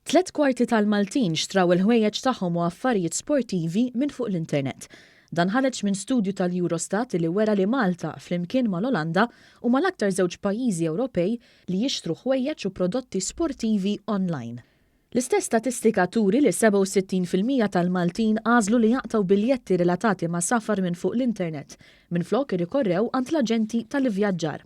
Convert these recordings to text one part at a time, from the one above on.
3/4 tal-Maltin xtraw il-ħwejjeġ tagħhom u affarijiet sportivi minn fuq l-internet. Dan ħareġ minn studju tal-Eurostat li wera li Malta flimkien mal-Olanda huma l-aktar żewġ pajjiżi Ewropej li jixtru ħwejjeġ u prodotti sportivi online. L-istess statistika turi li 67% tal-Maltin għażlu li jaqtaw biljetti relatati ma' safar minn fuq l-internet minflok irrikorrew għand l-aġenti tal-ivvjaġġar.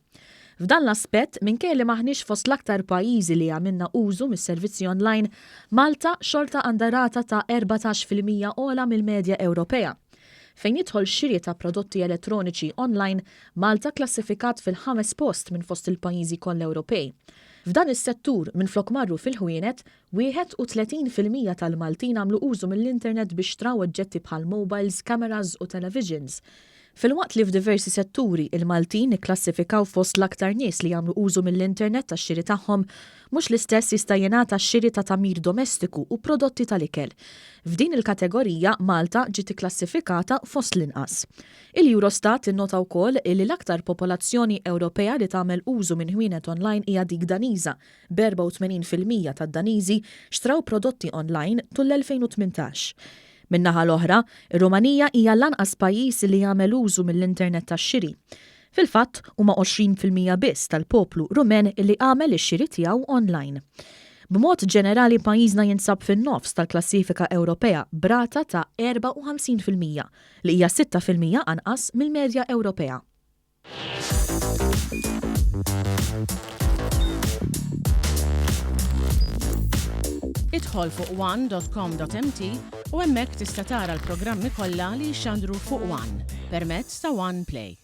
F'dan l-aspett minkejja li maħniex fost l-aktar pajjiżi li għamilna użu mis-servizzi online, Malta xorta għandha rata ta' 14% ogħla mill-medja Ewropea. Fejn jidħol xiri ta' prodotti elettroniċi online, Malta klassifikat fil-5 post minn fost il-pajjiżi kollha Ewropej. F'dan is-settur minflok marru fil-ħwienet, 31% tal-Maltin għamlu użu mill-internet biex xtraw oġġetti bħal mobiles, cameras u televisions. Fil-waqt li f'diversi setturi il-Maltin ikklassifikaw fost l-aktar nies li jagħmlu użu mill-internet tax-xiri tagħhom, mhux l-istess jista' jingħata x-xiri ta' tamir domestiku u prodotti tal-ikel. F'din il-kategorija Malta ġiet ikklassifikata fost l-inqas. Il-Eurostat innota wkoll li l-aktar popolazzjoni Ewropea li tagħmel użu minn ħwienet online hija dik Daniża, b'84% tad-Daniżi xtraw prodotti online tul l-2018. Min-naħa l-oħra, ir-Rumanija hija l-anqas pajjiż li jagħmel użu mill-internet tax-xiri. Fil-fatt, huma 20% biss tal-poplu Rumen li għamel ix-xiri tiegħu online. B'mod ġenerali pajjiżna jinsab fin-nofs tal-klassifika Ewropea brata ta' 54% li hija 6% anqas mill-medja Ewropea. Idħol fuq one.com.mt u hemmhekk tista' tara l-programmi kollha li jxandru fuq One permezz ta' One Play.